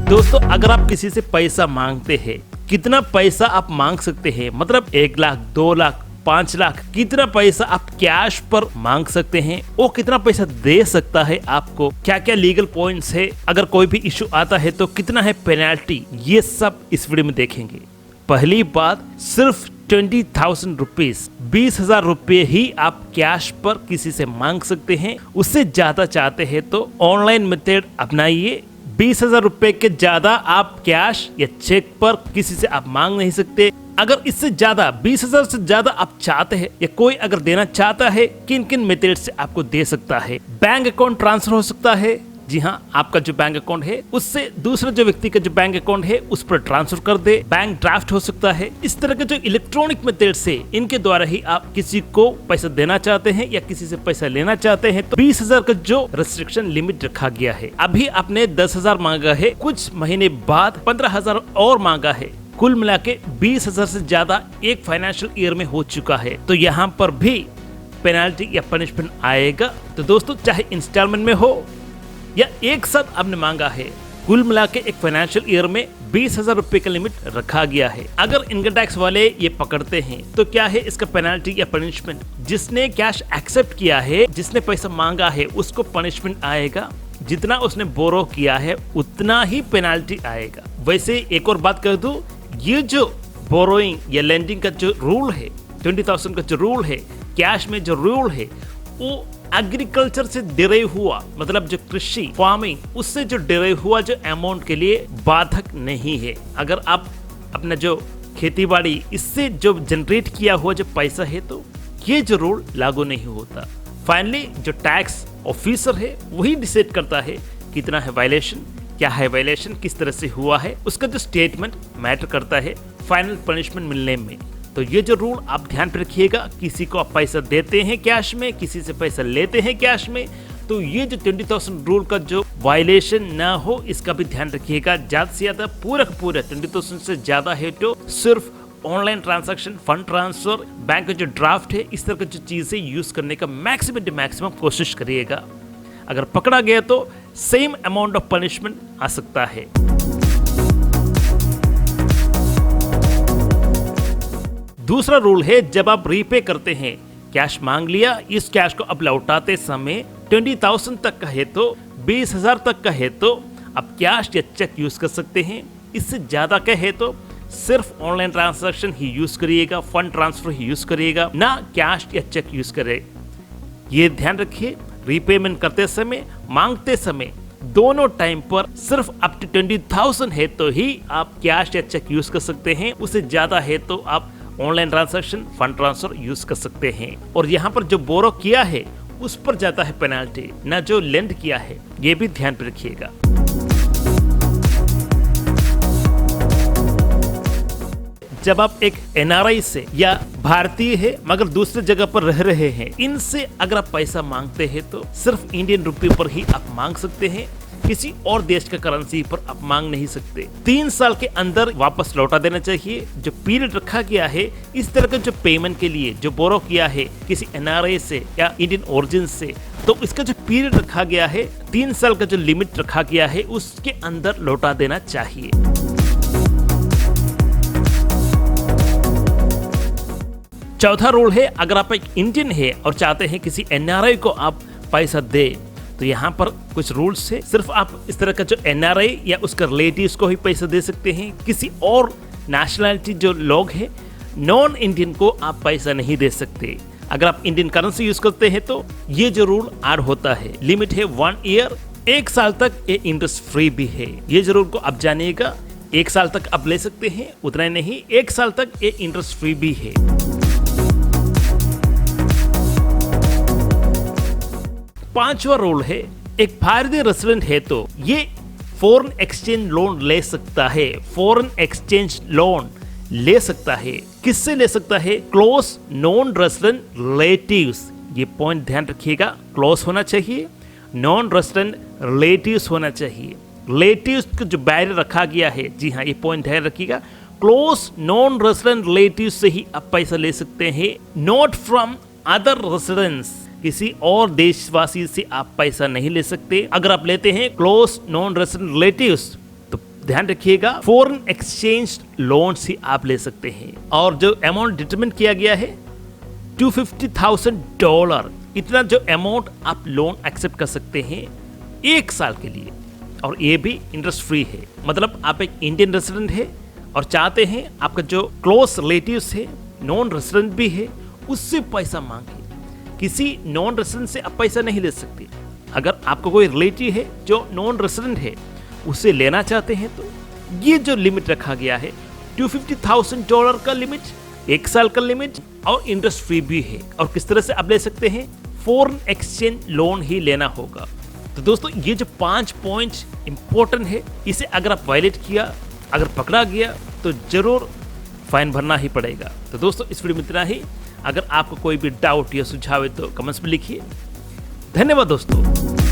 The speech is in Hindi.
दोस्तों अगर आप किसी से पैसा मांगते हैं, कितना पैसा आप मांग सकते हैं, मतलब 1 लाख, 2 लाख, 5 लाख, कितना पैसा आप कैश पर मांग सकते हैं, वो कितना पैसा दे सकता है आपको, क्या क्या लीगल पॉइंट्स है, अगर कोई भी इशू आता है तो कितना है पेनल्टी, ये सब इस वीडियो में देखेंगे। पहली बात, सिर्फ 20,000 रुपीज, 20,000 रुपये ही आप कैश पर किसी से मांग सकते हैं। उससे ज्यादा चाहते हैं तो ऑनलाइन मेथड अपनाइए। 20,000 रुपए के ज्यादा आप कैश या चेक पर किसी से आप मांग नहीं सकते। अगर इससे ज्यादा 20,000 से ज्यादा आप चाहते हैं या कोई अगर देना चाहता है, किन किन मेथड से आपको दे सकता है। बैंक अकाउंट ट्रांसफर हो सकता है, जी हाँ, आपका जो बैंक अकाउंट है उससे दूसरे जो व्यक्ति का जो बैंक अकाउंट है उस पर ट्रांसफर कर दे। बैंक ड्राफ्ट हो सकता है। इस तरह के जो इलेक्ट्रॉनिक मेथड से इनके द्वारा ही आप किसी को पैसा देना चाहते हैं या किसी से पैसा लेना चाहते हैं तो 20,000 का जो रेस्ट्रिक्शन लिमिट रखा गया है। अभी आपने 10,000 मांगा है, कुछ महीने बाद 15,000 और मांगा है, कुल मिला के 20,000 से ज्यादा एक फाइनेंशियल ईयर में हो चुका है, तो यहाँ पर भी पेनाल्टी या पनिशमेंट आएगा। तो दोस्तों चाहे इंस्टॉलमेंट में हो या एक साथ आपने मांगा है, कुल मिला के एक फाइनेंशियल ईयर में 20,000 रुपए का लिमिट रखा गया है। अगर इनकम टैक्स वाले ये पकड़ते हैं तो क्या है इसका पेनाल्टी या पनिशमेंट, जिसने कैश एक्सेप्ट किया है, जिसने पैसा मांगा है उसको पनिशमेंट आएगा, जितना उसने बोरो किया है उतना ही पेनाल्टी आएगा। वैसे एक और बात कर दूं, ये जो बोरोइंग या लेंडिंग का जो रूल है, 20,000 का जो रूल है, कैश में जो रूल है, वो एग्रीकल्चर से डिराइव हुआ, मतलब जो कृषि फार्मिंग, उससे जो डिराइव हुआ जो अमाउंट के लिए बाधक नहीं है। अगर आप अपना जो खेती बाड़ी इससे जो जनरेट किया हुआ जो पैसा है तो ये जो रूल लागू नहीं होता। फाइनली जो टैक्स ऑफिसर है वही डिसाइड करता है कितना है वायलेशन, क्या है वायलेशन, किस तरह से हुआ है, उसका जो स्टेटमेंट मैटर करता है फाइनल पनिशमेंट मिलने में। तो ये जो रूल आप ध्यान पे रखिएगा, किसी को आप पैसा देते हैं कैश में, किसी से पैसा लेते हैं कैश में, तो ये जो 20,000 रूल का जो वायलेशन ना हो इसका भी ध्यान रखिएगा। ज्यादा से ज्यादा पूरा 20,000 से ज्यादा है तो सिर्फ online transaction, fund transfer, bank का जो ड्राफ्ट है, इस तरह की जो चीजें यूज करने का मैक्सिमम कोशिश करिएगा। अगर पकड़ा गया तो सेम अमाउंट ऑफ पनिशमेंट आ सकता है। दूसरा रूल है, जब आप रीपे करते हैं, कैश मांग लिया, इस कैश को अब लौटाते समय 20,000 तक का है तो 20,000 तक का है तो आप कैश या चेक यूज कर सकते हैं। इससे ज्यादा का है तो सिर्फ ऑनलाइन ट्रांजैक्शन ही यूज करिएगा, फंड ट्रांसफर ही यूज करिएगा, ना कैश या चेक यूज करे। ये ध्यान रखिए, रीपेमेंट करते समय, मांगते समय, दोनों टाइम पर सिर्फ अप टू 20,000 है तो ही आप कैश या चेक यूज कर सकते हैं। उससे ज्यादा है तो आप online transaction, fund transfer use कर सकते हैं। और यहाँ पर जो बोरो किया है उस पर जाता है पेनाल्टी, ना जो लेंड किया है, ये भी ध्यान पे रखिएगा। जब आप एक एनआरआई से या भारतीय है मगर दूसरे जगह पर रह रहे हैं, इनसे अगर आप पैसा मांगते हैं तो सिर्फ इंडियन रुपये पर ही आप मांग सकते हैं, किसी और देश का करेंसी पर आप मांग नहीं सकते। 3 साल के अंदर वापस लौटा देना चाहिए। जो पीरियड रखा गया है इस तरह का जो पेमेंट के लिए, जो बोरो किया है किसी एनआरआई से या इंडियन ओरिजिन से, तो इसका जो पीरियड रखा गया है, 3 साल का जो लिमिट रखा गया है, उसके अंदर लौटा देना चाहिए। चौथा रूल है, अगर आप एक इंडियन है और चाहते हैं किसी एनआरआई को आप पैसा दे, तो यहाँ पर कुछ रूल्स है। सिर्फ आप इस तरह का जो एनआरआई या उसका रिलेटिव्स को ही पैसा दे सकते हैं, किसी और नेशनलिटी जो लोग हैं, नॉन इंडियन को आप पैसा नहीं दे सकते। अगर आप इंडियन करेंसी यूज करते हैं तो ये जो रूल ऐड होता है। लिमिट है 1 ईयर, 1 साल तक ये इंटरेस्ट फ्री भी है। ये जरूर को आप जानिएगा, 1 साल तक आप ले सकते हैं, उतना नहीं, 1 साल तक ये इंटरेस्ट फ्री भी है। पांचवा रूल है, एक भारतीय रेसिडेंट है तो ये फॉरेन एक्सचेंज लोन ले सकता है। फॉरेन एक्सचेंज लोन ले सकता है, किससे ले सकता है? Close non resident relatives. ये पॉइंट ध्यान रखिएगा, क्लोज होना चाहिए, नॉन रेसिडेंट रिलेटिव्स होना चाहिए। रिलेटिव्स का जो बैरियर रखा गया है, जी हाँ, ये पॉइंट ध्यान रखिएगा, क्लोज नॉन रेसिडेंट रिलेटिव्स से ही आप पैसा ले सकते हैं, नॉट फ्रॉम अदर रेसिडेंट्स। किसी और देशवासी से आप पैसा नहीं ले सकते। अगर आप लेते हैं क्लोज नॉन रेसिडेंट रिलेटिव्स तो ध्यान रखिएगा, फॉरेन एक्सचेंज लोन्स ही आप ले सकते हैं। और जो अमाउंट डिटरमिन किया गया है $250,000, इतना जो अमाउंट आप लोन एक्सेप्ट कर सकते हैं 1 साल के लिए, और ये भी इंटरेस्ट फ्री है। मतलब आप एक इंडियन रेसिडेंट है और चाहते हैं आपका जो क्लोज रिलेटिव्स है, नॉन रेसिडेंट भी है, उससे पैसा मांगे। किसी नॉन रेसिडेंट से आप पैसा नहीं ले सकते। अगर आपका कोई रिलेटिव है जो नॉन रेसिडेंट है, उससे लेना चाहते हैं तो ये जो लिमिट रखा गया है $250,000 का लिमिट, 1 साल का लिमिट, और इंटरेस्ट फ्री भी है। और किस तरह से आप ले सकते हैं, फॉरेन एक्सचेंज लोन ही लेना होगा। तो दोस्तों ये जो 5 पॉइंट्स इंपॉर्टेंट है, इसे अगर आप वायलेट किया, अगर पकड़ा गया तो जरूर फाइन भरना ही पड़ेगा। तो दोस्तों इस वीडियो में इतना ही। अगर आपको कोई भी डाउट या सुझाव है तो कमेंट्स में लिखिए। धन्यवाद दोस्तों।